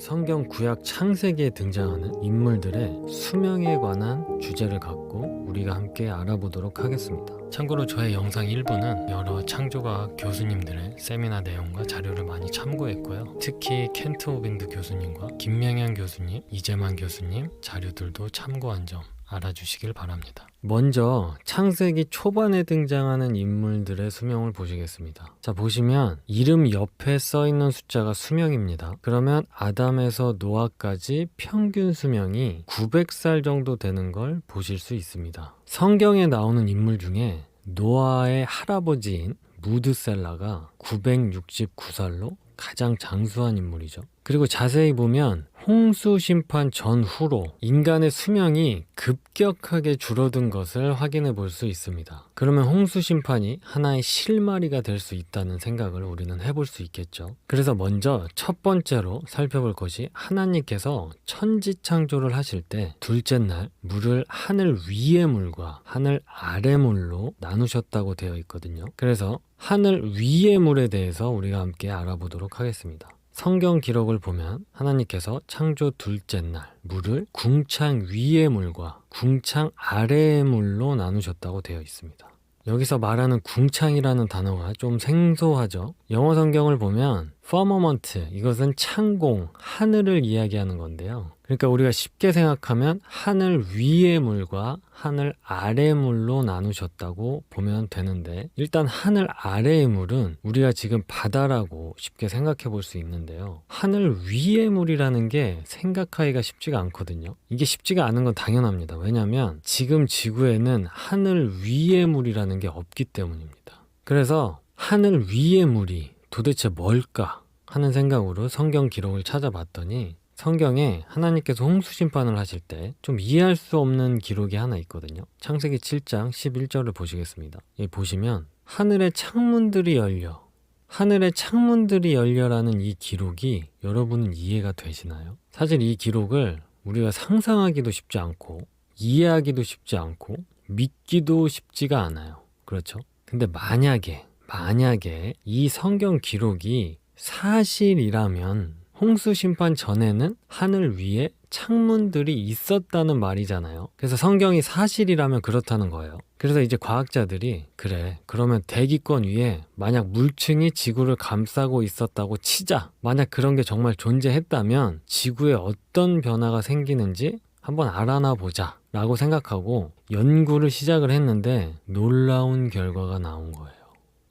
성경 구약 창세기에 등장하는 인물들의 수명에 관한 주제를 갖고 우리가 함께 알아보도록 하겠습니다. 참고로 저의 영상 일부는 여러 창조과학 교수님들의 세미나 내용과 자료를 많이 참고했고요. 특히 켄트 오빈드 교수님과 김명현 교수님, 이재만 교수님 자료들도 참고한 점 알아주시길 바랍니다. 먼저 창세기 초반에 등장하는 인물들의 수명을 보시겠습니다. 자, 보시면 이름 옆에 써있는 숫자가 수명입니다. 그러면 아담에서 노아까지 평균 수명이 900살 정도 되는 걸 보실 수 있습니다. 성경에 나오는 인물 중에 노아의 할아버지인 무드셀라가 969살로 가장 장수한 인물이죠. 그리고 자세히 보면 홍수 심판 전후로 인간의 수명이 급격하게 줄어든 것을 확인해 볼 수 있습니다. 그러면 홍수 심판이 하나의 실마리가 될 수 있다는 생각을 우리는 해볼 수 있겠죠. 그래서 먼저 첫 번째로 살펴볼 것이 하나님께서 천지 창조를 하실 때 둘째 날 물을 하늘 위의 물과 하늘 아래 물로 나누셨다고 되어 있거든요. 그래서 하늘 위의 물에 대해서 우리가 함께 알아보도록 하겠습니다. 성경 기록을 보면 하나님께서 창조 둘째 날 물을 궁창 위의 물과 궁창 아래의 물로 나누셨다고 되어 있습니다. 여기서 말하는 궁창이라는 단어가 좀 생소하죠. 영어 성경을 보면 firmament, 이것은 창공, 하늘을 이야기하는 건데요. 그러니까 우리가 쉽게 생각하면 하늘 위의 물과 하늘 아래의 물로 나누셨다고 보면 되는데, 일단 하늘 아래의 물은 우리가 지금 바다라고 쉽게 생각해 볼 수 있는데요. 하늘 위의 물이라는 게 생각하기가 쉽지가 않거든요. 이게 쉽지가 않은 건 당연합니다. 왜냐하면 지금 지구에는 하늘 위의 물이라는 게 없기 때문입니다. 그래서 하늘 위의 물이 도대체 뭘까 하는 생각으로 성경 기록을 찾아봤더니 성경에 하나님께서 홍수 심판을 하실 때 좀 이해할 수 없는 기록이 하나 있거든요. 창세기 7장 11절을 보시겠습니다. 여기 보시면 하늘의 창문들이 열려, 하늘의 창문들이 열려라는 이 기록이 여러분은 이해가 되시나요? 사실 이 기록을 우리가 상상하기도 쉽지 않고 이해하기도 쉽지 않고 믿기도 쉽지가 않아요. 그렇죠? 근데 만약에 이 성경 기록이 사실이라면 홍수 심판 전에는 하늘 위에 창문들이 있었다는 말이잖아요. 그래서 성경이 사실이라면 그렇다는 거예요. 그래서 이제 과학자들이 그래, 그러면 대기권 위에 만약 물층이 지구를 감싸고 있었다고 치자. 만약 그런 게 정말 존재했다면 지구에 어떤 변화가 생기는지 한번 알아나 보자 라고 생각하고 연구를 시작을 했는데 놀라운 결과가 나온 거예요.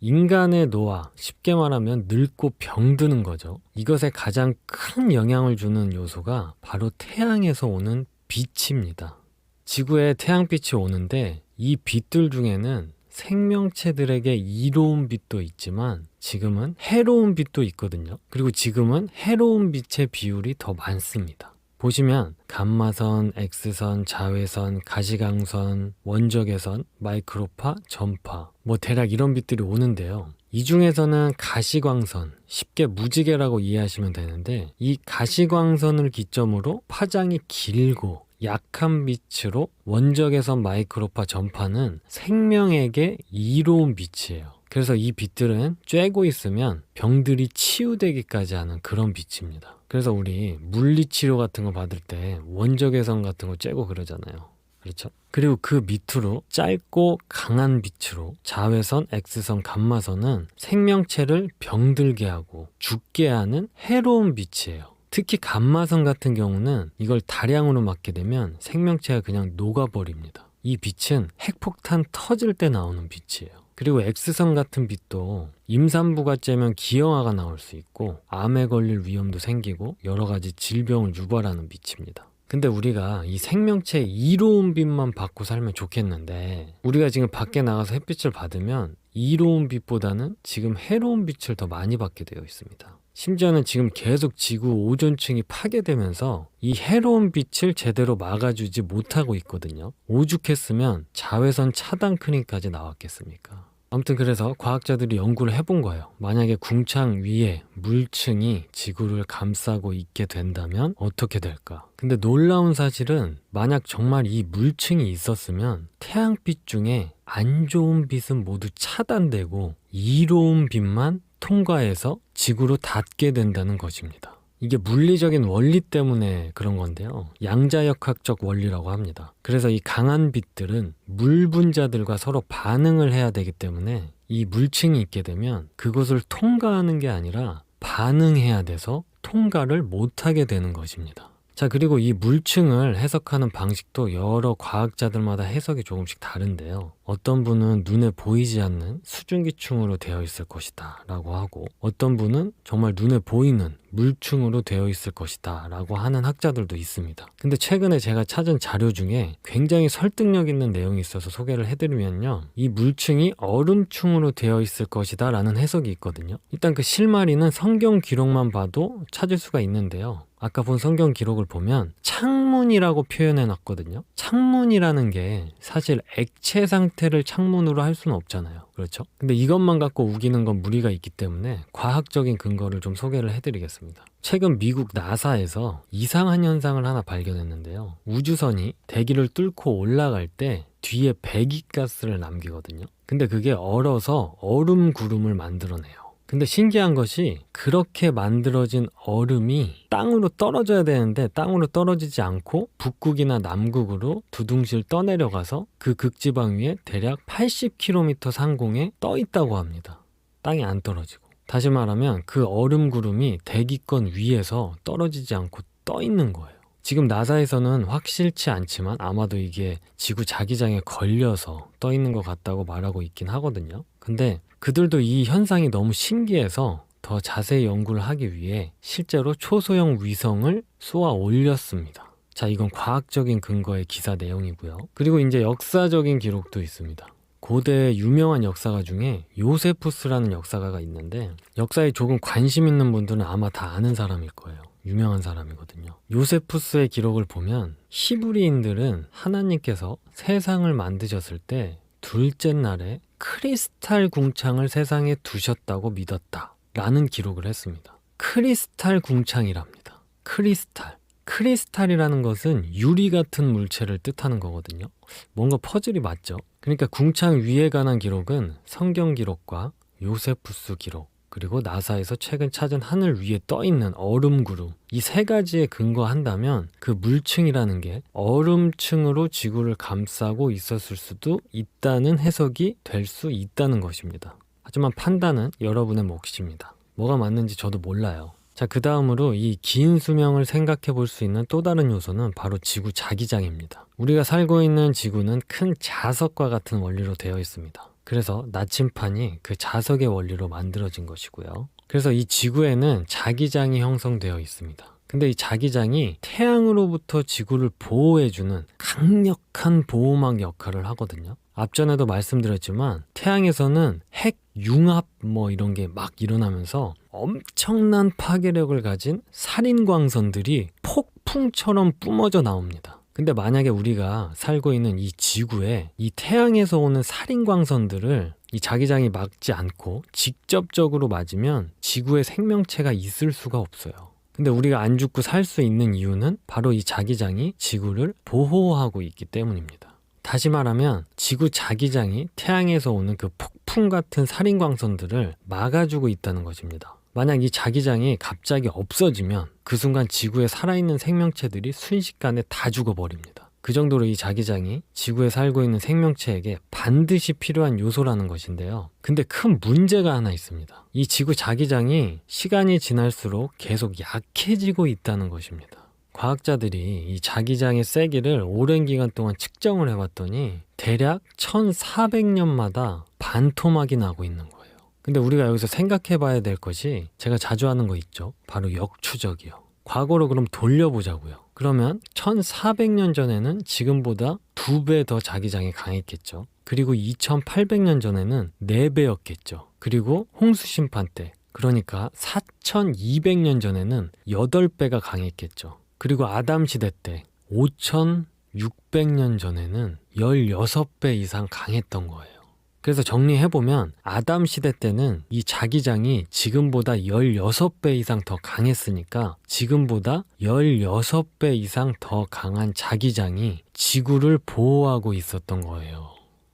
인간의 노화, 쉽게 말하면 늙고 병드는 거죠. 이것에 가장 큰 영향을 주는 요소가 바로 태양에서 오는 빛입니다. 지구에 태양빛이 오는데 이 빛들 중에는 생명체들에게 이로운 빛도 있지만 지금은 해로운 빛도 있거든요. 그리고 지금은 해로운 빛의 비율이 더 많습니다. 보시면 감마선, X선, 자외선, 가시광선, 원적외선, 마이크로파, 전파 대략 이런 빛들이 오는데요. 이 중에서는 가시광선, 쉽게 무지개라고 이해하시면 되는데 이 가시광선을 기점으로 파장이 길고 약한 빛으로 원적외선, 마이크로파, 전파는 생명에게 이로운 빛이에요. 그래서 이 빛들은 쬐고 있으면 병들이 치유되기까지 하는 그런 빛입니다. 그래서 우리 물리치료 같은 거 받을 때 원적외선 같은 거 쬐고 그러잖아요. 그렇죠? 그리고 그 밑으로 짧고 강한 빛으로 자외선, X선, 감마선은 생명체를 병들게 하고 죽게 하는 해로운 빛이에요. 특히 감마선 같은 경우는 이걸 다량으로 맞게 되면 생명체가 그냥 녹아버립니다. 이 빛은 핵폭탄 터질 때 나오는 빛이에요. 그리고 X선 같은 빛도 임산부가 째면 기형아가 나올 수 있고 암에 걸릴 위험도 생기고 여러 가지 질병을 유발하는 빛입니다. 근데 우리가 이 생명체의 이로운 빛만 받고 살면 좋겠는데 우리가 지금 밖에 나가서 햇빛을 받으면 이로운 빛보다는 지금 해로운 빛을 더 많이 받게 되어 있습니다. 심지어는 지금 계속 지구 오존층이 파괴되면서 이 해로운 빛을 제대로 막아주지 못하고 있거든요. 오죽했으면 자외선 차단 크림까지 나왔겠습니까? 아무튼 그래서 과학자들이 연구를 해본 거예요. 만약에 궁창 위에 물층이 지구를 감싸고 있게 된다면 어떻게 될까? 근데 놀라운 사실은 만약 정말 이 물층이 있었으면 태양빛 중에 안 좋은 빛은 모두 차단되고 이로운 빛만 통과해서 지구로 닿게 된다는 것입니다. 이게 물리적인 원리 때문에 그런 건데요. 양자역학적 원리라고 합니다. 그래서 이 강한 빛들은 물 분자들과 서로 반응을 해야 되기 때문에 이 물층이 있게 되면 그것을 통과하는 게 아니라 반응해야 돼서 통과를 못하게 되는 것입니다. 자, 그리고 이 물층을 해석하는 방식도 여러 과학자들마다 해석이 조금씩 다른데요. 어떤 분은 눈에 보이지 않는 수증기층으로 되어 있을 것이다 라고 하고, 어떤 분은 정말 눈에 보이는 물층으로 되어 있을 것이다 라고 하는 학자들도 있습니다. 근데 최근에 제가 찾은 자료 중에 굉장히 설득력 있는 내용이 있어서 소개를 해드리면요, 이 물층이 얼음층으로 되어 있을 것이다 라는 해석이 있거든요. 일단 그 실마리는 성경 기록만 봐도 찾을 수가 있는데요, 아까 본 성경 기록을 보면 창문이라고 표현해 놨거든요. 창문이라는 게 사실 액체 상태를 창문으로 할 수는 없잖아요. 그렇죠? 근데 이것만 갖고 우기는 건 무리가 있기 때문에 과학적인 근거를 좀 소개를 해드리겠습니다. 최근 미국 나사에서 이상한 현상을 하나 발견했는데요. 우주선이 대기를 뚫고 올라갈 때 뒤에 배기가스를 남기거든요. 근데 그게 얼어서 얼음 구름을 만들어내요. 근데 신기한 것이 그렇게 만들어진 얼음이 땅으로 떨어져야 되는데 땅으로 떨어지지 않고 북극이나 남극으로 두둥실 떠내려가서 그 극지방 위에 대략 80km 상공에 떠 있다고 합니다. 땅에 안 떨어지고. 다시 말하면 그 얼음 구름이 대기권 위에서 떨어지지 않고 떠 있는 거예요. 지금 나사에서는 확실치 않지만 아마도 이게 지구 자기장에 걸려서 떠 있는 것 같다고 말하고 있긴 하거든요. 근데 그들도 이 현상이 너무 신기해서 더 자세히 연구를 하기 위해 실제로 초소형 위성을 쏘아 올렸습니다. 자, 이건 과학적인 근거의 기사 내용이고요. 그리고 이제 역사적인 기록도 있습니다. 고대 유명한 역사가 중에 요세푸스라는 역사가가 있는데, 역사에 조금 관심 있는 분들은 아마 다 아는 사람일 거예요. 유명한 사람이거든요. 요세푸스의 기록을 보면 히브리인들은 하나님께서 세상을 만드셨을 때 둘째 날에 크리스탈 궁창을 세상에 두셨다고 믿었다 라는 기록을 했습니다. 크리스탈 궁창이랍니다. 크리스탈이라는 것은 유리 같은 물체를 뜻하는 거거든요. 뭔가 퍼즐이 맞죠? 그러니까 궁창 위에 관한 기록은 성경 기록과 요세푸스 기록, 그리고 나사에서 최근 찾은 하늘 위에 떠있는 얼음 구름, 이 세 가지에 근거한다면 그 물층이라는 게 얼음층으로 지구를 감싸고 있었을 수도 있다는 해석이 될 수 있다는 것입니다. 하지만 판단은 여러분의 몫입니다. 뭐가 맞는지 저도 몰라요. 자, 그 다음으로 이 긴 수명을 생각해 볼 수 있는 또 다른 요소는 바로 지구 자기장입니다. 우리가 살고 있는 지구는 큰 자석과 같은 원리로 되어 있습니다. 그래서 나침판이 그 자석의 원리로 만들어진 것이고요. 그래서 이 지구에는 자기장이 형성되어 있습니다. 근데 이 자기장이 태양으로부터 지구를 보호해주는 강력한 보호막 역할을 하거든요. 앞전에도 말씀드렸지만 태양에서는 핵 융합 이런 게 막 일어나면서 엄청난 파괴력을 가진 살인광선들이 폭풍처럼 뿜어져 나옵니다. 근데 만약에 우리가 살고 있는 이 지구에 이 태양에서 오는 살인광선들을 이 자기장이 막지 않고 직접적으로 맞으면 지구에 생명체가 있을 수가 없어요. 근데 우리가 안 죽고 살 수 있는 이유는 바로 이 자기장이 지구를 보호하고 있기 때문입니다. 다시 말하면 지구 자기장이 태양에서 오는 그 폭풍 같은 살인광선들을 막아주고 있다는 것입니다. 만약 이 자기장이 갑자기 없어지면 그 순간 지구에 살아있는 생명체들이 순식간에 다 죽어버립니다. 그 정도로 이 자기장이 지구에 살고 있는 생명체에게 반드시 필요한 요소라는 것인데요. 근데 큰 문제가 하나 있습니다. 이 지구 자기장이 시간이 지날수록 계속 약해지고 있다는 것입니다. 과학자들이 이 자기장의 세기를 오랜 기간 동안 측정을 해봤더니 대략 1400년마다 반토막이 나고 있는 거예요. 근데 우리가 여기서 생각해 봐야 될 것이, 제가 자주 하는 거 있죠. 바로 역추적이요. 과거로 그럼 돌려보자고요. 그러면 1400년 전에는 지금보다 2배 더 자기장이 강했겠죠. 그리고 2800년 전에는 4배였겠죠. 그리고 홍수심판 때, 그러니까 4200년 전에는 8배가 강했겠죠. 그리고 아담 시대 때 5600년 전에는 16배 이상 강했던 거예요. 그래서 정리해보면 아담 시대 때는 이 자기장이 지금보다 16배 이상 더 강했으니까 지금보다 16배 이상 더 강한 자기장이 지구를 보호하고 있었던 거예요.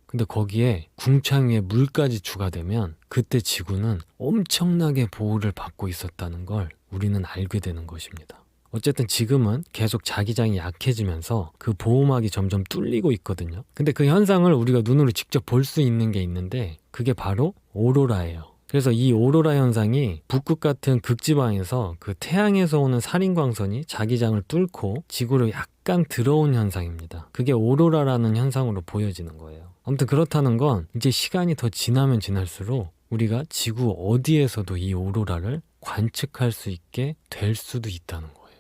근데 거기에 궁창 위에 물까지 추가되면 그때 지구는 엄청나게 보호를 받고 있었다는 걸 우리는 알게 되는 것입니다. 어쨌든 지금은 계속 자기장이 약해지면서 그 보호막이 점점 뚫리고 있거든요. 근데 그 현상을 우리가 눈으로 직접 볼 수 있는 게 있는데 그게 바로 오로라예요. 그래서 이 오로라 현상이 북극 같은 극지방에서 그 태양에서 오는 살인광선이 자기장을 뚫고 지구로 약간 들어온 현상입니다. 그게 오로라라는 현상으로 보여지는 거예요. 아무튼 그렇다는 건 이제 시간이 더 지나면 지날수록 우리가 지구 어디에서도 이 오로라를 관측할 수 있게 될 수도 있다는 거예요.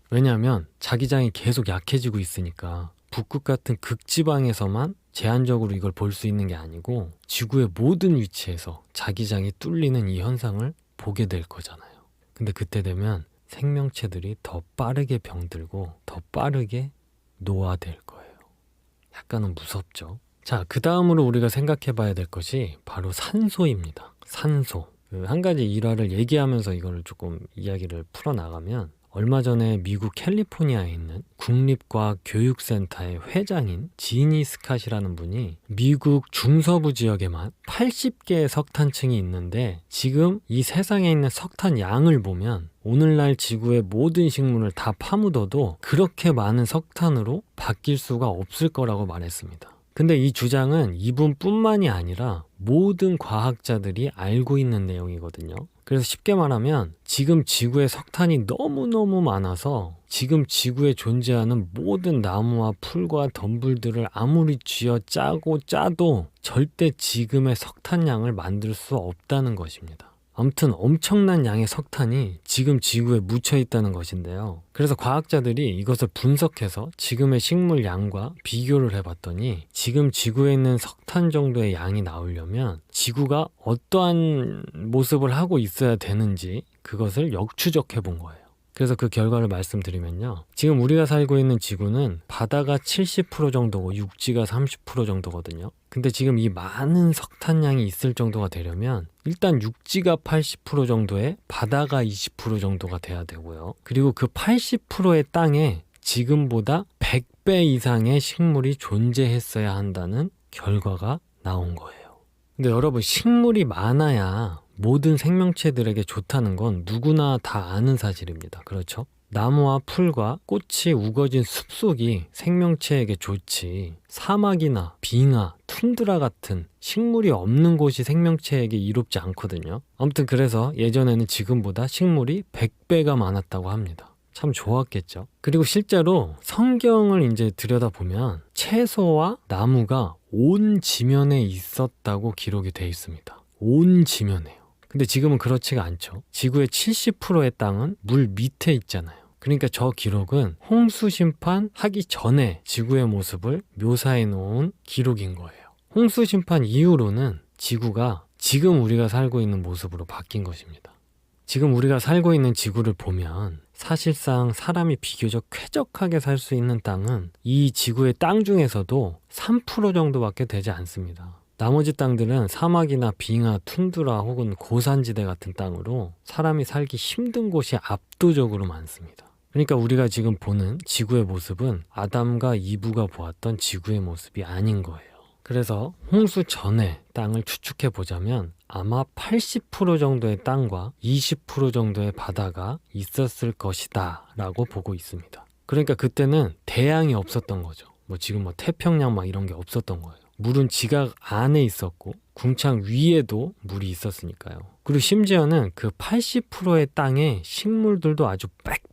왜냐하면 자기장이 계속 약해지고 있으니까 북극 같은 극지방에서만 제한적으로 이걸 볼 수 있는 게 아니고 지구의 모든 위치에서 자기장이 뚫리는 이 현상을 보게 될 거잖아요. 근데 그때 되면 생명체들이 더 빠르게 병들고 더 빠르게 노화될 거예요. 약간은 무섭죠. 자, 그 다음으로 우리가 생각해 봐야 될 것이 바로 산소입니다. 산소. 한 가지 일화를 얘기하면서 이걸 조금 이야기를 풀어나가면 얼마 전에 미국 캘리포니아에 있는 국립과학교육센터의 회장인 지니 스캇이라는 분이 미국 중서부 지역에만 80개의 석탄층이 있는데 지금 이 세상에 있는 석탄 양을 보면 오늘날 지구의 모든 식물을 다 파묻어도 그렇게 많은 석탄으로 바뀔 수가 없을 거라고 말했습니다. 근데 이 주장은 이분뿐만이 아니라 모든 과학자들이 알고 있는 내용이거든요. 그래서 쉽게 말하면 지금 지구에 석탄이 너무너무 많아서 지금 지구에 존재하는 모든 나무와 풀과 덤불들을 아무리 쥐어 짜고 짜도 절대 지금의 석탄량을 만들 수 없다는 것입니다. 아무튼 엄청난 양의 석탄이 지금 지구에 묻혀 있다는 것인데요. 그래서 과학자들이 이것을 분석해서 지금의 식물 양과 비교를 해봤더니 지금 지구에 있는 석탄 정도의 양이 나오려면 지구가 어떠한 모습을 하고 있어야 되는지 그것을 역추적해 본 거예요. 그래서 그 결과를 말씀드리면요. 지금 우리가 살고 있는 지구는 바다가 70% 정도고 육지가 30% 정도거든요. 근데 지금 이 많은 석탄량이 있을 정도가 되려면 일단 육지가 80% 정도에 바다가 20% 정도가 돼야 되고요. 그리고 그 80%의 땅에 지금보다 100배 이상의 식물이 존재했어야 한다는 결과가 나온 거예요. 근데 여러분, 식물이 많아야 모든 생명체들에게 좋다는 건 누구나 다 아는 사실입니다. 그렇죠? 나무와 풀과 꽃이 우거진 숲속이 생명체에게 좋지 사막이나 빙하, 툰드라 같은 식물이 없는 곳이 생명체에게 이롭지 않거든요. 아무튼 그래서 예전에는 지금보다 식물이 100배가 많았다고 합니다. 참 좋았겠죠. 그리고 실제로 성경을 이제 들여다보면 채소와 나무가 온 지면에 있었다고 기록이 되어 있습니다. 온 지면에요. 근데 지금은 그렇지가 않죠. 지구의 70%의 땅은 물 밑에 있잖아요. 그러니까 저 기록은 홍수 심판 하기 전에 지구의 모습을 묘사해 놓은 기록인 거예요. 홍수 심판 이후로는 지구가 지금 우리가 살고 있는 모습으로 바뀐 것입니다. 지금 우리가 살고 있는 지구를 보면 사실상 사람이 비교적 쾌적하게 살 수 있는 땅은 이 지구의 땅 중에서도 3% 정도밖에 되지 않습니다. 나머지 땅들은 사막이나 빙하, 툰드라 혹은 고산지대 같은 땅으로 사람이 살기 힘든 곳이 압도적으로 많습니다. 그러니까 우리가 지금 보는 지구의 모습은 아담과 이브가 보았던 지구의 모습이 아닌 거예요. 그래서 홍수 전에 땅을 추측해 보자면 아마 80% 정도의 땅과 20% 정도의 바다가 있었을 것이다 라고 보고 있습니다. 그러니까 그때는 대양이 없었던 거죠. 지금 태평양 이런 게 없었던 거예요. 물은 지각 안에 있었고 궁창 위에도 물이 있었으니까요. 그리고 심지어는 그 80%의 땅에 식물들도 아주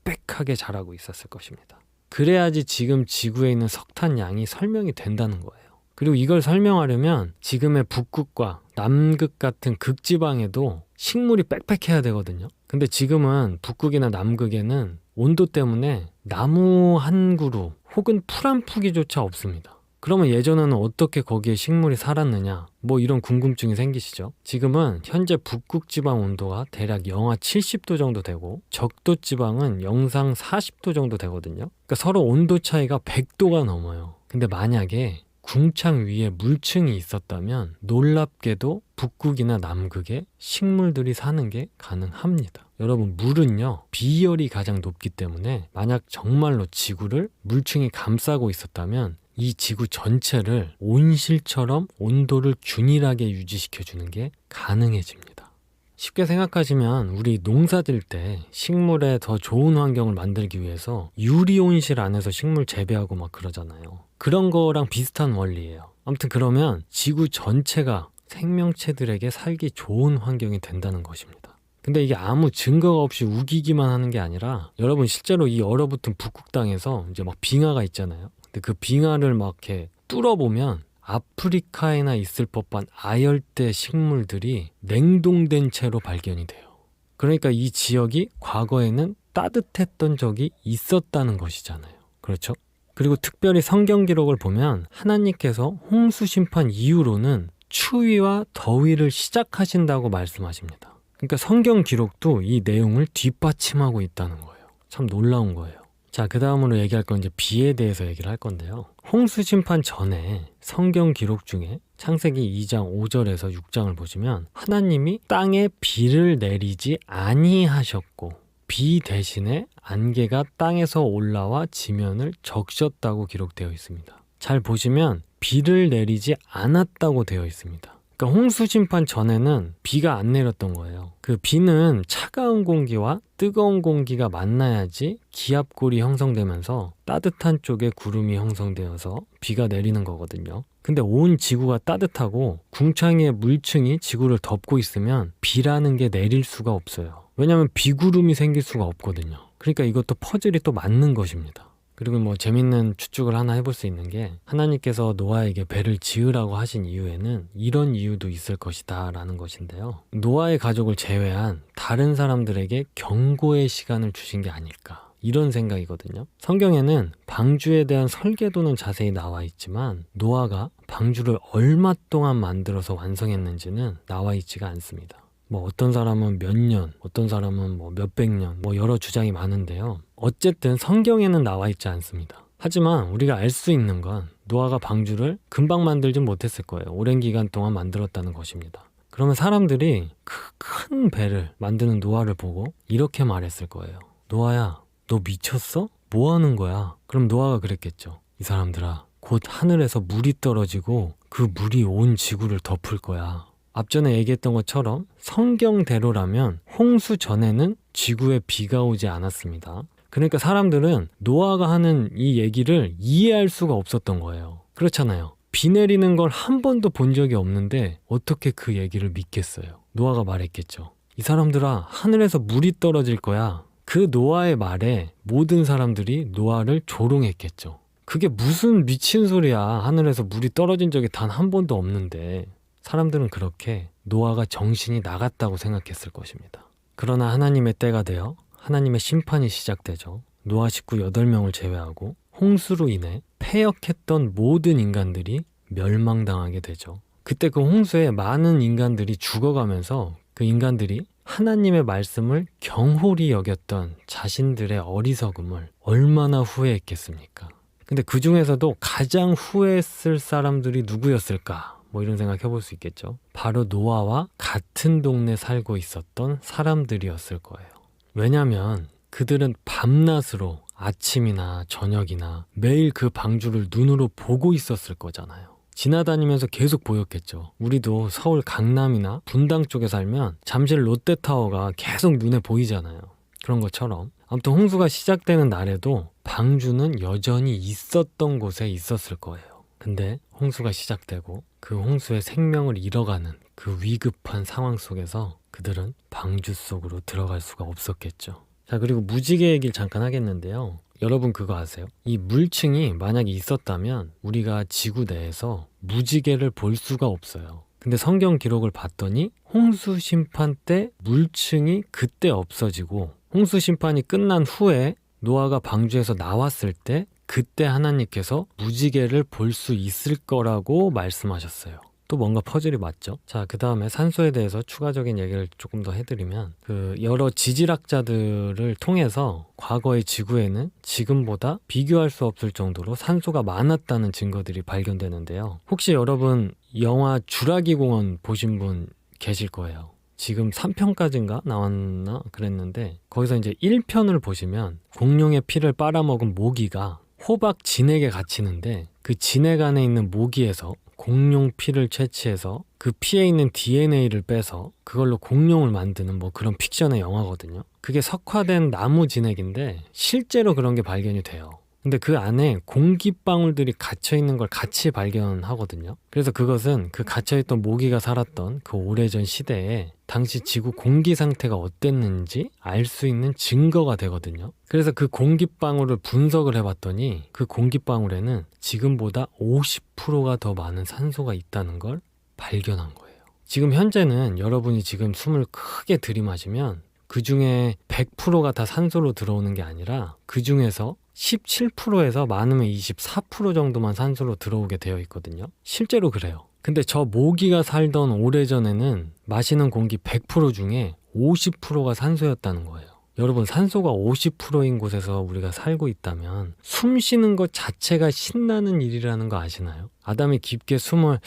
빽빽하게 자라고 있었을 것입니다. 그래야지 지금 지구에 있는 석탄 양이 설명이 된다는 거예요. 그리고 이걸 설명하려면 지금의 북극과 남극 같은 극지방에도 식물이 빽빽해야 되거든요. 근데 지금은 북극이나 남극에는 온도 때문에 나무 한 그루 혹은 풀 한 푸기조차 없습니다. 그러면 예전에는 어떻게 거기에 식물이 살았느냐 이런 궁금증이 생기시죠? 지금은 현재 북극 지방 온도가 대략 영하 70도 정도 되고 적도 지방은 영상 40도 정도 되거든요. 그러니까 서로 온도 차이가 100도가 넘어요. 근데 만약에 궁창 위에 물층이 있었다면 놀랍게도 북극이나 남극에 식물들이 사는 게 가능합니다. 여러분, 물은요 비열이 가장 높기 때문에 만약 정말로 지구를 물층이 감싸고 있었다면 이 지구 전체를 온실처럼 온도를 균일하게 유지시켜주는 게 가능해집니다. 쉽게 생각하시면 우리 농사 질 때 식물에 더 좋은 환경을 만들기 위해서 유리온실 안에서 식물 재배하고 막 그러잖아요. 그런 거랑 비슷한 원리예요. 아무튼 그러면 지구 전체가 생명체들에게 살기 좋은 환경이 된다는 것입니다. 근데 이게 아무 증거가 없이 우기기만 하는 게 아니라 여러분 실제로 이 얼어붙은 북극 땅에서 이제 막 빙하가 있잖아요. 근데 그 빙하를 막 이렇게 뚫어보면 아프리카에나 있을 법한 아열대 식물들이 냉동된 채로 발견이 돼요. 그러니까 이 지역이 과거에는 따뜻했던 적이 있었다는 것이잖아요. 그렇죠? 그리고 특별히 성경 기록을 보면 하나님께서 홍수 심판 이후로는 추위와 더위를 시작하신다고 말씀하십니다. 그러니까 성경 기록도 이 내용을 뒷받침하고 있다는 거예요. 참 놀라운 거예요. 자, 그 다음으로 얘기할 건 이제 비에 대해서 얘기를 할 건데요. 홍수 심판 전에 성경 기록 중에 창세기 2장 5절에서 6장을 보시면 하나님이 땅에 비를 내리지 아니하셨고 비 대신에 안개가 땅에서 올라와 지면을 적셨다고 기록되어 있습니다. 잘 보시면 비를 내리지 않았다고 되어 있습니다. 그러니까 홍수 심판 전에는 비가 안 내렸던 거예요. 그 비는 차가운 공기와 뜨거운 공기가 만나야지 기압골이 형성되면서 따뜻한 쪽에 구름이 형성되어서 비가 내리는 거거든요. 근데 온 지구가 따뜻하고 궁창의 물층이 지구를 덮고 있으면 비라는 게 내릴 수가 없어요. 왜냐하면 비구름이 생길 수가 없거든요. 그러니까 이것도 퍼즐이 또 맞는 것입니다. 그리고 뭐 재밌는 추측을 하나 해볼 수 있는 게 하나님께서 노아에게 배를 지으라고 하신 이유에는 이런 이유도 있을 것이다 라는 것인데요. 노아의 가족을 제외한 다른 사람들에게 경고의 시간을 주신 게 아닐까 이런 생각이거든요. 성경에는 방주에 대한 설계도는 자세히 나와 있지만 노아가 방주를 얼마 동안 만들어서 완성했는지는 나와 있지가 않습니다. 뭐 어떤 사람은 몇 년, 어떤 사람은 뭐 몇백 년, 뭐 여러 주장이 많은데요. 어쨌든 성경에는 나와 있지 않습니다. 하지만 우리가 알 수 있는 건 노아가 방주를 금방 만들진 못했을 거예요. 오랜 기간 동안 만들었다는 것입니다. 그러면 사람들이 그 큰 배를 만드는 노아를 보고 이렇게 말했을 거예요. 노아야, 너 미쳤어? 뭐 하는 거야? 그럼 노아가 그랬겠죠. 이 사람들아, 곧 하늘에서 물이 떨어지고 그 물이 온 지구를 덮을 거야. 앞전에 얘기했던 것처럼 성경대로라면 홍수 전에는 지구에 비가 오지 않았습니다. 그러니까 사람들은 노아가 하는 이 얘기를 이해할 수가 없었던 거예요. 그렇잖아요. 비 내리는 걸 한 번도 본 적이 없는데 어떻게 그 얘기를 믿겠어요? 노아가 말했겠죠. 이 사람들아, 하늘에서 물이 떨어질 거야. 그 노아의 말에 모든 사람들이 노아를 조롱했겠죠. 그게 무슨 미친 소리야. 하늘에서 물이 떨어진 적이 단 한 번도 없는데. 사람들은 그렇게 노아가 정신이 나갔다고 생각했을 것입니다. 그러나 하나님의 때가 되어 하나님의 심판이 시작되죠. 노아 식구 8명을 제외하고 홍수로 인해 패역했던 모든 인간들이 멸망당하게 되죠. 그때 그 홍수에 많은 인간들이 죽어가면서 그 인간들이 하나님의 말씀을 경홀히 여겼던 자신들의 어리석음을 얼마나 후회했겠습니까? 근데 그 중에서도 가장 후회했을 사람들이 누구였을까? 뭐 이런 생각 해볼 수 있겠죠. 바로 노아와 같은 동네 살고 있었던 사람들이었을 거예요. 왜냐하면 그들은 밤낮으로 아침이나 저녁이나 매일 그 방주를 눈으로 보고 있었을 거잖아요. 지나다니면서 계속 보였겠죠. 우리도 서울 강남이나 분당 쪽에 살면 잠실 롯데타워가 계속 눈에 보이잖아요. 그런 것처럼 아무튼 홍수가 시작되는 날에도 방주는 여전히 있었던 곳에 있었을 거예요. 근데 홍수가 시작되고 그 홍수에 생명을 잃어가는 그 위급한 상황 속에서 그들은 방주 속으로 들어갈 수가 없었겠죠. 자, 그리고 무지개 얘기를 잠깐 하겠는데요. 여러분 그거 아세요? 이 물층이 만약에 있었다면 우리가 지구 내에서 무지개를 볼 수가 없어요. 근데 성경 기록을 봤더니 홍수 심판 때 물층이 그때 없어지고 홍수 심판이 끝난 후에 노아가 방주에서 나왔을 때 그때 하나님께서 무지개를 볼 수 있을 거라고 말씀하셨어요. 또 뭔가 퍼즐이 맞죠? 자, 그 다음에 산소에 대해서 추가적인 얘기를 조금 더 해드리면 그 여러 지질학자들을 통해서 과거의 지구에는 지금보다 비교할 수 없을 정도로 산소가 많았다는 증거들이 발견되는데요. 혹시 여러분 영화 주라기 공원 보신 분 계실 거예요. 지금 3편까지인가 나왔나 그랬는데 거기서 이제 1편을 보시면 공룡의 피를 빨아먹은 모기가 호박 진액에 갇히는데 그 진액 안에 있는 모기에서 공룡 피를 채취해서 그 피에 있는 DNA를 빼서 그걸로 공룡을 만드는 뭐 그런 픽션의 영화거든요. 그게 석화된 나무 진액인데 실제로 그런 게 발견이 돼요. 근데 그 안에 공기방울들이 갇혀있는 걸 같이 발견하거든요. 그래서 그것은 그 갇혀있던 모기가 살았던 그 오래전 시대에 당시 지구 공기 상태가 어땠는지 알 수 있는 증거가 되거든요. 그래서 그 공기방울을 분석을 해봤더니 그 공기방울에는 지금보다 50%가 더 많은 산소가 있다는 걸 발견한 거예요. 지금 현재는 여러분이 지금 숨을 크게 들이마시면 그 중에 100%가 다 산소로 들어오는 게 아니라 그 중에서 17%에서 많으면 24% 정도만 산소로 들어오게 되어 있거든요. 실제로 그래요. 근데 저 모기가 살던 오래전에는 마시는 공기 100% 중에 50%가 산소였다는 거예요. 여러분, 산소가 50%인 곳에서 우리가 살고 있다면 숨 쉬는 것 자체가 신나는 일이라는 거 아시나요? 아담이 깊게 숨을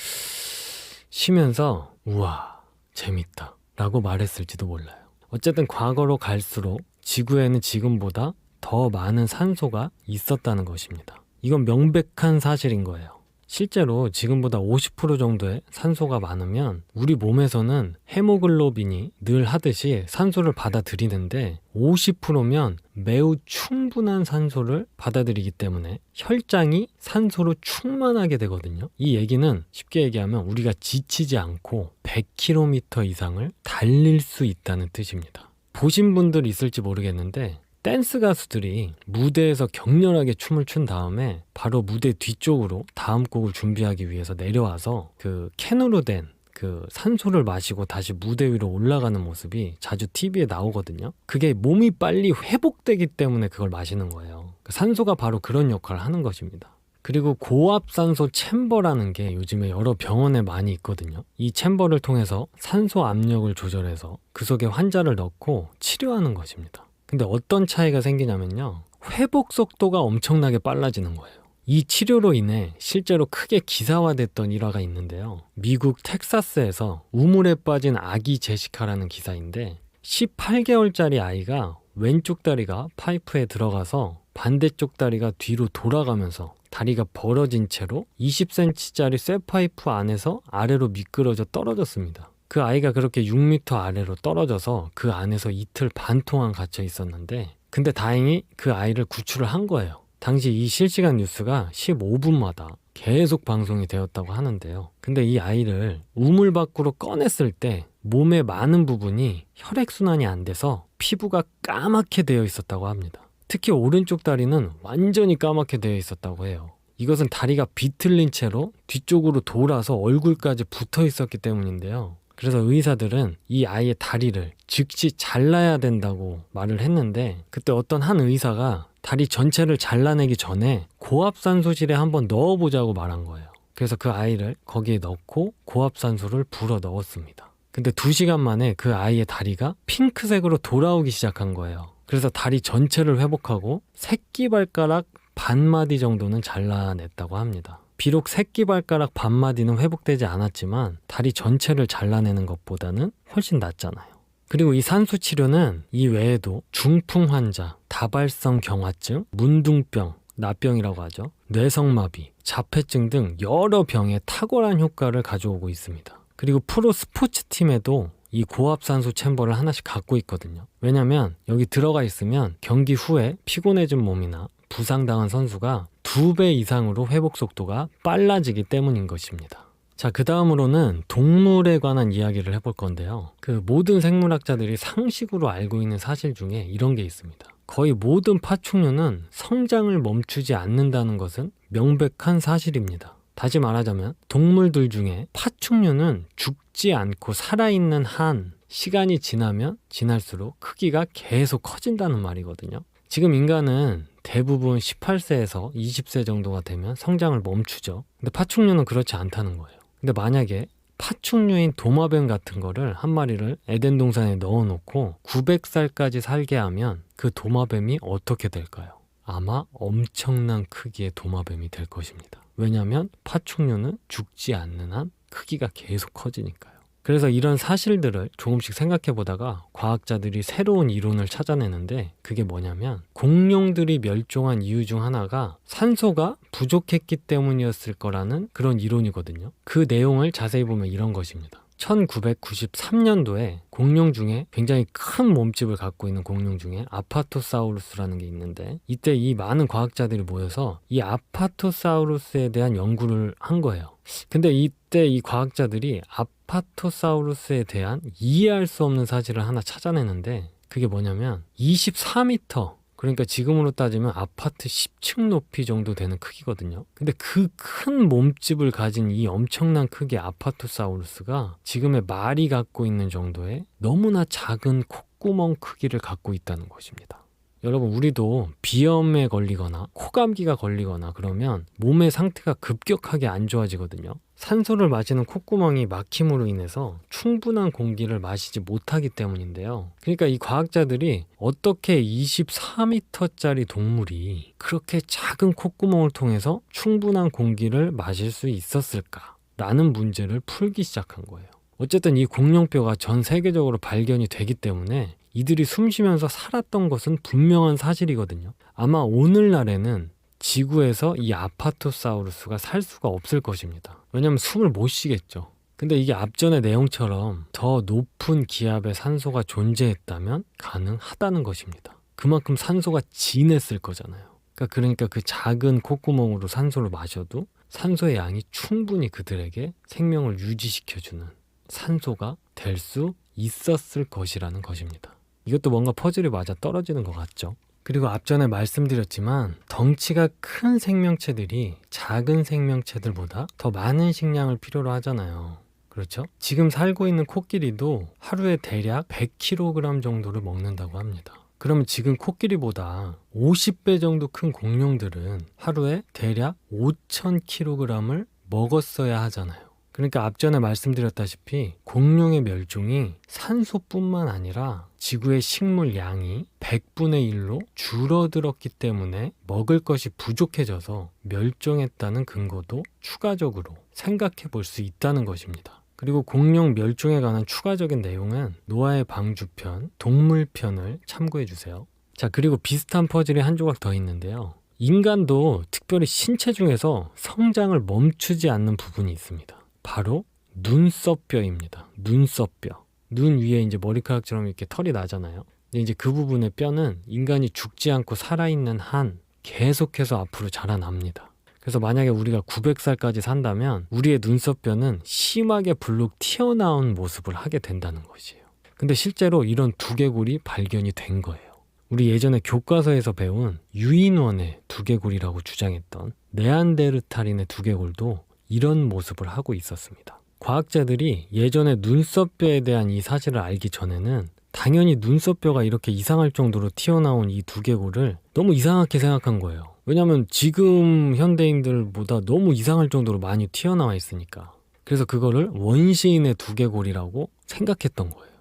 쉬면서 우와, 재밌다 라고 말했을지도 몰라요. 어쨌든 과거로 갈수록 지구에는 지금보다 더 많은 산소가 있었다는 것입니다. 이건 명백한 사실인 거예요. 실제로 지금보다 50% 정도의 산소가 많으면 우리 몸에서는 헤모글로빈이 늘 하듯이 산소를 받아들이는데 50%면 매우 충분한 산소를 받아들이기 때문에 혈장이 산소로 충만하게 되거든요. 이 얘기는 쉽게 얘기하면 우리가 지치지 않고 100km 이상을 달릴 수 있다는 뜻입니다. 보신 분들 있을지 모르겠는데 댄스 가수들이 무대에서 격렬하게 춤을 춘 다음에 바로 무대 뒤쪽으로 다음 곡을 준비하기 위해서 내려와서 그 캔으로 된 그 산소를 마시고 다시 무대 위로 올라가는 모습이 자주 TV에 나오거든요. 그게 몸이 빨리 회복되기 때문에 그걸 마시는 거예요. 산소가 바로 그런 역할을 하는 것입니다. 그리고 고압산소 챔버라는 게 요즘에 여러 병원에 많이 있거든요. 이 챔버를 통해서 산소 압력을 조절해서 그 속에 환자를 넣고 치료하는 것입니다. 근데 어떤 차이가 생기냐면요, 회복 속도가 엄청나게 빨라지는 거예요. 이 치료로 인해 실제로 크게 기사화됐던 일화가 있는데요, 미국 텍사스에서 우물에 빠진 아기 제시카라는 기사인데 18개월짜리 아이가 왼쪽 다리가 파이프에 들어가서 반대쪽 다리가 뒤로 돌아가면서 다리가 벌어진 채로 20cm짜리 쇠파이프 안에서 아래로 미끄러져 떨어졌습니다. 그 아이가 그렇게 6m 아래로 떨어져서 그 안에서 이틀 반 동안 갇혀 있었는데, 근데 다행히 그 아이를 구출을 한 거예요. 당시 이 실시간 뉴스가 15분마다 계속 방송이 되었다고 하는데요. 근데 이 아이를 우물 밖으로 꺼냈을 때 몸의 많은 부분이 혈액순환이 안 돼서 피부가 까맣게 되어 있었다고 합니다. 특히 오른쪽 다리는 완전히 까맣게 되어 있었다고 해요. 이것은 다리가 비틀린 채로 뒤쪽으로 돌아서 얼굴까지 붙어 있었기 때문인데요. 그래서 의사들은 이 아이의 다리를 즉시 잘라야 된다고 말을 했는데, 그때 어떤 한 의사가 다리 전체를 잘라내기 전에 고압산소실에 한번 넣어보자고 말한 거예요. 그래서 그 아이를 거기에 넣고 고압산소를 불어 넣었습니다. 근데 2시간 만에 그 아이의 다리가 핑크색으로 돌아오기 시작한 거예요. 그래서 다리 전체를 회복하고 새끼발가락 반마디 정도는 잘라냈다고 합니다. 비록 새끼발가락 반마디는 회복되지 않았지만 다리 전체를 잘라내는 것보다는 훨씬 낫잖아요. 그리고 이 산수치료는 이 외에도 중풍 환자, 다발성 경화증, 문둥병, 나병이라고 하죠, 뇌성마비, 자폐증 등 여러 병에 탁월한 효과를 가져오고 있습니다. 그리고 프로 스포츠팀에도 이 고압산소 챔버를 하나씩 갖고 있거든요. 왜냐면 여기 들어가 있으면 경기 후에 피곤해진 몸이나 부상당한 선수가 2배 이상으로 회복 속도가 빨라지기 때문인 것입니다. 자, 그 다음으로는 동물에 관한 이야기를 해볼 건데요. 그 모든 생물학자들이 상식으로 알고 있는 사실 중에 이런 게 있습니다. 거의 모든 파충류는 성장을 멈추지 않는다는 것은 명백한 사실입니다. 다시 말하자면 동물들 중에 파충류는 죽지 않고 살아있는 한 시간이 지나면 지날수록 크기가 계속 커진다는 말이거든요. 지금 인간은 대부분 18세에서 20세 정도가 되면 성장을 멈추죠. 근데 파충류는 그렇지 않다는 거예요. 근데 만약에 파충류인 도마뱀 같은 거를 한 마리를 에덴 동산에 넣어놓고 900살까지 살게 하면 그 도마뱀이 어떻게 될까요? 아마 엄청난 크기의 도마뱀이 될 것입니다. 왜냐하면 파충류는 죽지 않는 한 크기가 계속 커지니까요. 그래서 이런 사실들을 조금씩 생각해 보다가 과학자들이 새로운 이론을 찾아내는데, 그게 뭐냐면 공룡들이 멸종한 이유 중 하나가 산소가 부족했기 때문이었을 거라는 그런 이론이거든요. 그 내용을 자세히 보면 이런 것입니다. 1993년도에 공룡 중에 굉장히 큰 몸집을 갖고 있는 공룡 중에 아파토사우루스라는 게 있는데, 이때 이 많은 과학자들이 모여서 이 아파토사우루스에 대한 연구를 한 거예요. 근데 이때 이 과학자들이 아파토사우루스에 대한 이해할 수 없는 사실을 하나 찾아내는데, 그게 뭐냐면 24m, 그러니까 지금으로 따지면 아파트 10층 높이 정도 되는 크기거든요. 근데 그 큰 몸집을 가진 이 엄청난 크기의 아파토사우루스가 지금의 말이 갖고 있는 정도의 너무나 작은 콧구멍 크기를 갖고 있다는 것입니다. 여러분, 우리도 비염에 걸리거나 코감기가 걸리거나 그러면 몸의 상태가 급격하게 안 좋아지거든요. 산소를 마시는 콧구멍이 막힘으로 인해서 충분한 공기를 마시지 못하기 때문인데요. 그러니까 이 과학자들이 어떻게 24m짜리 동물이 그렇게 작은 콧구멍을 통해서 충분한 공기를 마실 수 있었을까? 라는 문제를 풀기 시작한 거예요. 어쨌든 이 공룡뼈가 전 세계적으로 발견이 되기 때문에 이들이 숨쉬면서 살았던 것은 분명한 사실이거든요. 아마 오늘날에는 지구에서 이 아파토사우루스가 살 수가 없을 것입니다. 왜냐하면 숨을 못 쉬겠죠. 근데 이게 앞전의 내용처럼 더 높은 기압의 산소가 존재했다면 가능하다는 것입니다. 그만큼 산소가 진했을 거잖아요. 그러니까 그 작은 콧구멍으로 산소를 마셔도 산소의 양이 충분히 그들에게 생명을 유지시켜주는 산소가 될 수 있었을 것이라는 것입니다. 이것도 뭔가 퍼즐이 맞아 떨어지는 것 같죠. 그리고 앞전에 말씀드렸지만 덩치가 큰 생명체들이 작은 생명체들보다 더 많은 식량을 필요로 하잖아요. 그렇죠? 지금 살고 있는 코끼리도 하루에 대략 100kg 정도를 먹는다고 합니다. 그러면 지금 코끼리보다 50배 정도 큰 공룡들은 하루에 대략 5000kg을 먹었어야 하잖아요. 그러니까 앞전에 말씀드렸다시피 공룡의 멸종이 산소뿐만 아니라 지구의 식물 양이 100분의 1로 줄어들었기 때문에 먹을 것이 부족해져서 멸종했다는 근거도 추가적으로 생각해 볼 수 있다는 것입니다. 그리고 공룡 멸종에 관한 추가적인 내용은 노아의 방주편, 동물편을 참고해 주세요. 자, 그리고 비슷한 퍼즐이 한 조각 더 있는데요. 인간도 특별히 신체 중에서 성장을 멈추지 않는 부분이 있습니다. 바로 눈썹뼈입니다. 눈썹뼈. 눈 위에 이제 머리카락처럼 이렇게 털이 나잖아요. 근데 이제 그 부분의 뼈는 인간이 죽지 않고 살아있는 한 계속해서 앞으로 자라납니다. 그래서 만약에 우리가 900살까지 산다면 우리의 눈썹뼈는 심하게 불룩 튀어나온 모습을 하게 된다는 것이에요. 근데 실제로 이런 두개골이 발견이 된 거예요. 우리 예전에 교과서에서 배운 유인원의 두개골이라고 주장했던 네안데르탈인의 두개골도 이런 모습을 하고 있었습니다. 과학자들이 예전에 눈썹뼈에 대한 이 사실을 알기 전에는 당연히 눈썹뼈가 이렇게 이상할 정도로 튀어나온 이 두개골을 너무 이상하게 생각한 거예요. 왜냐하면 지금 현대인들보다 너무 이상할 정도로 많이 튀어나와 있으니까. 그래서 그거를 원시인의 두개골이라고 생각했던 거예요.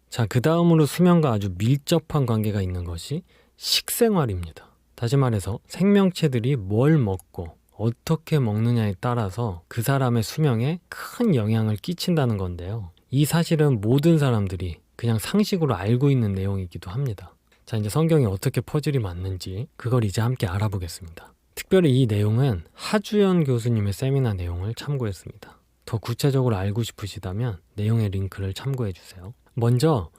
자, 그 다음으로 수명과 아주 밀접한 관계가 있는 것이 식생활입니다. 다시 말해서 생명체들이 뭘 먹고 어떻게 먹느냐에 따라서 그 사람의 수명에 큰 영향을 끼친다는 건데요. 이 사실은 모든 사람들이 그냥 상식으로 알고 있는 내용이기도 합니다. 자, 이제 성경이 어떻게 퍼즐이 맞는지 그걸 이제 함께 알아보겠습니다. 특별히 이 내용은 하주연 교수님의 세미나 내용을 참고했습니다. 더 구체적으로 알고 싶으시다면 내용의 링크를 참고해 주세요. 먼저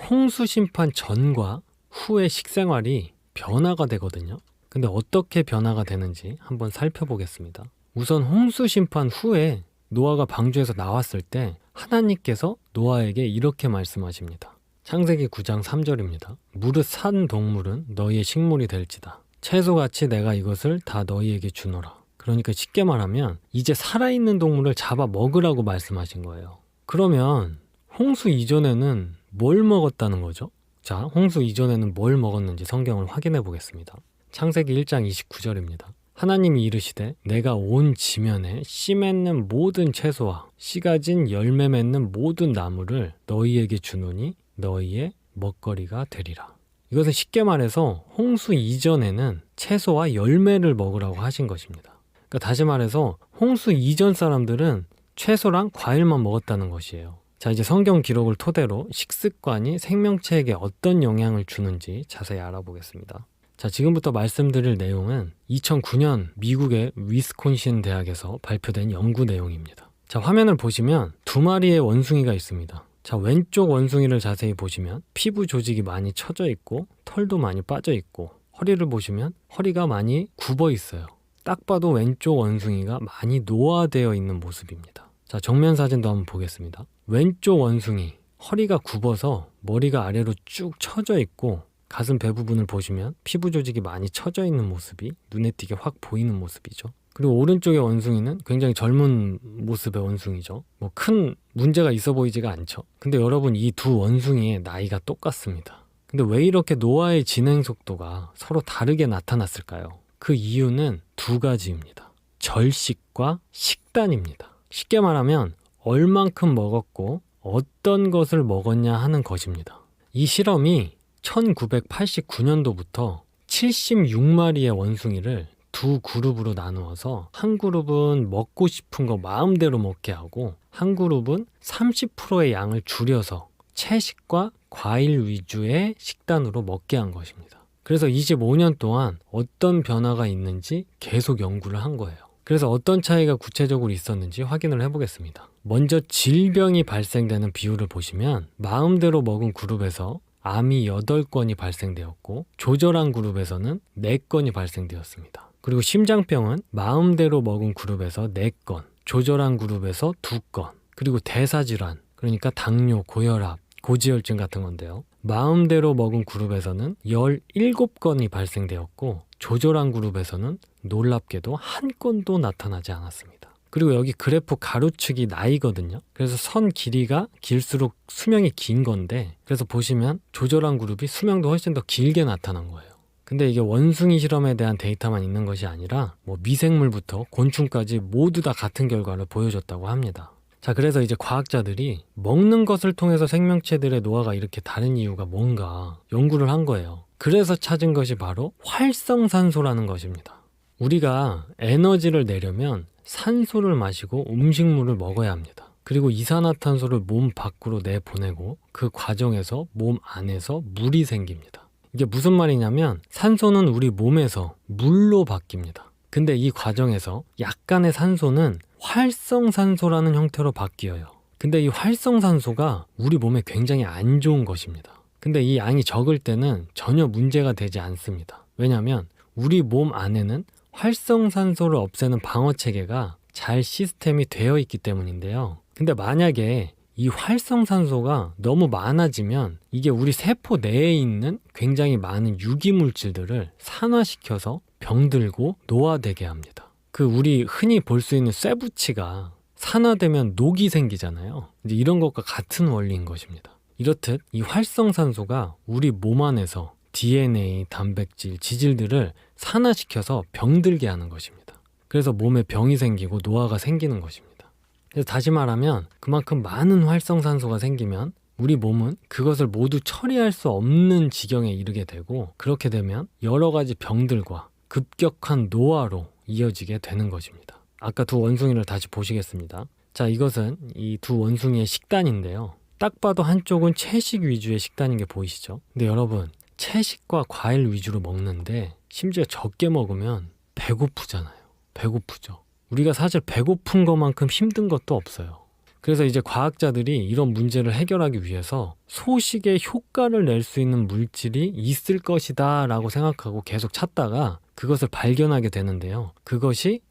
홍수 심판 전과 후의 식생활이 변화가 되거든요. 근데 어떻게 변화가 되는지 한번 살펴보겠습니다. 우선 홍수 심판 후에 노아가 방주에서 나왔을 때 하나님께서 노아에게 이렇게 말씀하십니다. 창세기 9장 3절입니다. 무릇 산 동물은 너희의 식물이 될지다. 채소같이 내가 이것을 다 너희에게 주노라. 그러니까 쉽게 말하면 이제 살아있는 동물을 잡아 먹으라고 말씀하신 거예요. 그러면 홍수 이전에는 뭘 먹었다는 거죠? 자, 홍수 이전에는 뭘 먹었는지 성경을 확인해 보겠습니다. 창세기 1장 29절입니다. 하나님이 이르시되 내가 온 지면에 씨 맺는 모든 채소와 씨 가진 열매 맺는 모든 나무를 너희에게 주노니 너희의 먹거리가 되리라. 이것은 쉽게 말해서 홍수 이전에는 채소와 열매를 먹으라고 하신 것입니다. 그러니까 다시 말해서 홍수 이전 사람들은 채소랑 과일만 먹었다는 것이에요. 자, 이제 성경 기록을 토대로 식습관이 생명체에게 어떤 영향을 주는지 자세히 알아보겠습니다. 자, 지금부터 말씀드릴 내용은 2009년 미국의 위스콘신 대학에서 발표된 연구 내용입니다. 자, 화면을 보시면 두 마리의 원숭이가 있습니다. 자, 왼쪽 원숭이를 자세히 보시면 피부 조직이 많이 처져 있고 털도 많이 빠져 있고 허리를 보시면 허리가 많이 굽어 있어요. 딱 봐도 왼쪽 원숭이가 많이 노화되어 있는 모습입니다. 자, 정면 사진도 한번 보겠습니다. 왼쪽 원숭이 허리가 굽어서 머리가 아래로 쭉 처져 있고 가슴 배 부분을 보시면 피부 조직이 많이 처져 있는 모습이 눈에 띄게 확 보이는 모습이죠. 그리고 오른쪽의 원숭이는 굉장히 젊은 모습의 원숭이죠. 뭐 큰 문제가 있어 보이지가 않죠. 근데 여러분, 이 두 원숭이의 나이가 똑같습니다. 근데 왜 이렇게 노화의 진행 속도가 서로 다르게 나타났을까요? 그 이유는 두 가지입니다. 절식과 식단입니다. 쉽게 말하면 얼만큼 먹었고 어떤 것을 먹었냐 하는 것입니다. 이 실험이 1989년도부터 76마리의 원숭이를 두 그룹으로 나누어서 한 그룹은 먹고 싶은 거 마음대로 먹게 하고 한 그룹은 30%의 양을 줄여서 채식과 과일 위주의 식단으로 먹게 한 것입니다. 그래서 25년 동안 어떤 변화가 있는지 계속 연구를 한 거예요. 그래서 어떤 차이가 구체적으로 있었는지 확인을 해보겠습니다. 먼저 질병이 발생되는 비율을 보시면 마음대로 먹은 그룹에서 암이 8건이 발생되었고 조절한 그룹에서는 4건이 발생되었습니다. 그리고 심장병은 마음대로 먹은 그룹에서 4건, 조절한 그룹에서 2건, 그리고 대사질환, 그러니까 당뇨, 고혈압, 고지혈증 같은 건데요. 마음대로 먹은 그룹에서는 17건이 발생되었고 조절한 그룹에서는 놀랍게도 한 건도 나타나지 않았습니다. 그리고 여기 그래프 가로축이 나이거든요. 그래서 선 길이가 길수록 수명이 긴 건데, 그래서 보시면 조절한 그룹이 수명도 훨씬 더 길게 나타난 거예요. 근데 이게 원숭이 실험에 대한 데이터만 있는 것이 아니라 뭐 미생물부터 곤충까지 모두 다 같은 결과를 보여줬다고 합니다. 자, 그래서 이제 과학자들이 먹는 것을 통해서 생명체들의 노화가 이렇게 다른 이유가 뭔가 연구를 한 거예요. 그래서 찾은 것이 바로 활성산소라는 것입니다. 우리가 에너지를 내려면 산소를 마시고 음식물을 먹어야 합니다. 그리고 이산화탄소를 몸 밖으로 내보내고 그 과정에서 몸 안에서 물이 생깁니다. 이게 무슨 말이냐면 산소는 우리 몸에서 물로 바뀝니다. 근데 이 과정에서 약간의 산소는 활성산소라는 형태로 바뀌어요. 근데 이 활성산소가 우리 몸에 굉장히 안 좋은 것입니다. 근데 이 양이 적을 때는 전혀 문제가 되지 않습니다. 왜냐하면 우리 몸 안에는 활성산소를 없애는 방어체계가 잘 시스템이 되어 있기 때문인데요. 근데 만약에 이 활성산소가 너무 많아지면 이게 우리 세포 내에 있는 굉장히 많은 유기물질들을 산화시켜서 병들고 노화되게 합니다. 그 우리 흔히 볼 수 있는 쇠붙이가 산화되면 녹이 생기잖아요. 이제 이런 것과 같은 원리인 것입니다. 이렇듯 이 활성산소가 우리 몸 안에서 DNA, 단백질, 지질들을 산화시켜서 병들게 하는 것입니다. 그래서 몸에 병이 생기고 노화가 생기는 것입니다. 그래서 다시 말하면 그만큼 많은 활성산소가 생기면 우리 몸은 그것을 모두 처리할 수 없는 지경에 이르게 되고, 그렇게 되면 여러 가지 병들과 급격한 노화로 이어지게 되는 것입니다. 아까 두 원숭이를 다시 보시겠습니다. 자, 이것은 이 두 원숭이의 식단인데요. 딱 봐도 한쪽은 채식 위주의 식단인 게 보이시죠? 근데 여러분, 채식과 과일 위주로 먹는데 심지어 적게 먹으면 배고프잖아요. 배고프죠. 우리가 사실 배고픈 것만큼 힘든 것도 없어요. 그래서 이제 과학자들이 이런 문제를 해결하기 위해서 소식에 효과를 낼 수 있는 물질이 있을 것이다 라고 생각하고 계속 찾다가 그것을 발견하게 되는데요. 그것이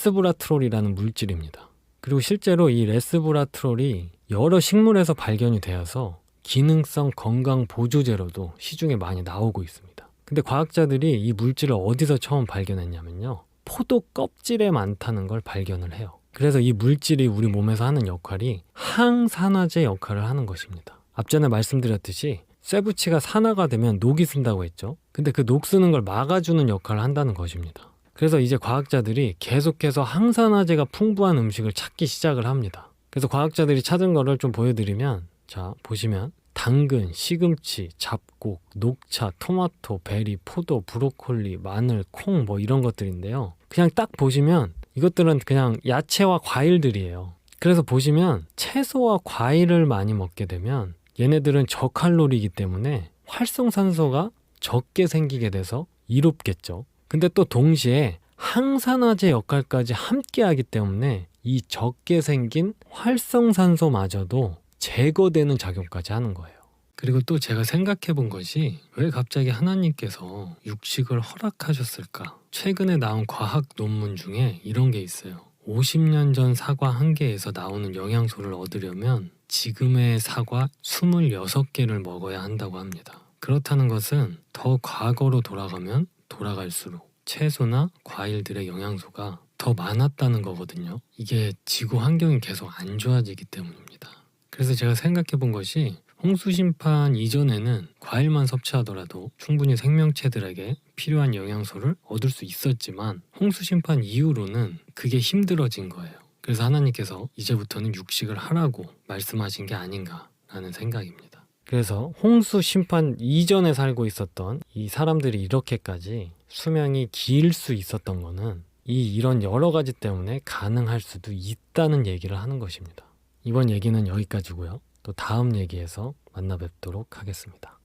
레스브라트롤이라는 물질입니다. 그리고 실제로 이 레스브라트롤이 여러 식물에서 발견이 되어서 기능성 건강 보조제로도 시중에 많이 나오고 있습니다. 근데 과학자들이 이 물질을 어디서 처음 발견했냐면요. 포도 껍질에 많다는 걸 발견을 해요. 그래서 이 물질이 우리 몸에서 하는 역할이 항산화제 역할을 하는 것입니다. 앞전에 말씀드렸듯이 쇠붙이가 산화가 되면 녹이 쓴다고 했죠. 근데 그 녹 쓰는 걸 막아주는 역할을 한다는 것입니다. 그래서 이제 과학자들이 계속해서 항산화제가 풍부한 음식을 찾기 시작을 합니다. 그래서 과학자들이 찾은 거를 좀 보여드리면, 자, 보시면 당근, 시금치, 잡곡, 녹차, 토마토, 베리, 포도, 브로콜리, 마늘, 콩 뭐 이런 것들인데요. 그냥 딱 보시면 이것들은 그냥 야채와 과일들이에요. 그래서 보시면 채소와 과일을 많이 먹게 되면 얘네들은 저칼로리이기 때문에 활성산소가 적게 생기게 돼서 이롭겠죠. 근데 또 동시에 항산화제 역할까지 함께 하기 때문에 이 적게 생긴 활성산소마저도 제거되는 작용까지 하는 거예요. 그리고 또 제가 생각해 본 것이 왜 갑자기 하나님께서 육식을 허락하셨을까? 최근에 나온 과학 논문 중에 이런 게 있어요. 50년 전 사과 한 개에서 나오는 영양소를 얻으려면 지금의 사과 26개를 먹어야 한다고 합니다. 그렇다는 것은 더 과거로 돌아가면 돌아갈수록 채소나 과일들의 영양소가 더 많았다는 거거든요. 이게 지구 환경이 계속 안 좋아지기 때문입니다. 그래서 제가 생각해 본 것이 홍수 심판 이전에는 과일만 섭취하더라도 충분히 생명체들에게 필요한 영양소를 얻을 수 있었지만 홍수 심판 이후로는 그게 힘들어진 거예요. 그래서 하나님께서 이제부터는 육식을 하라고 말씀하신 게 아닌가라는 생각입니다. 그래서 홍수 심판 이전에 살고 있었던 이 사람들이 이렇게까지 수명이 길 수 있었던 거는 이런 여러 가지 때문에 가능할 수도 있다는 얘기를 하는 것입니다. 이번 얘기는 여기까지고요. 또 다음 얘기에서 만나 뵙도록 하겠습니다.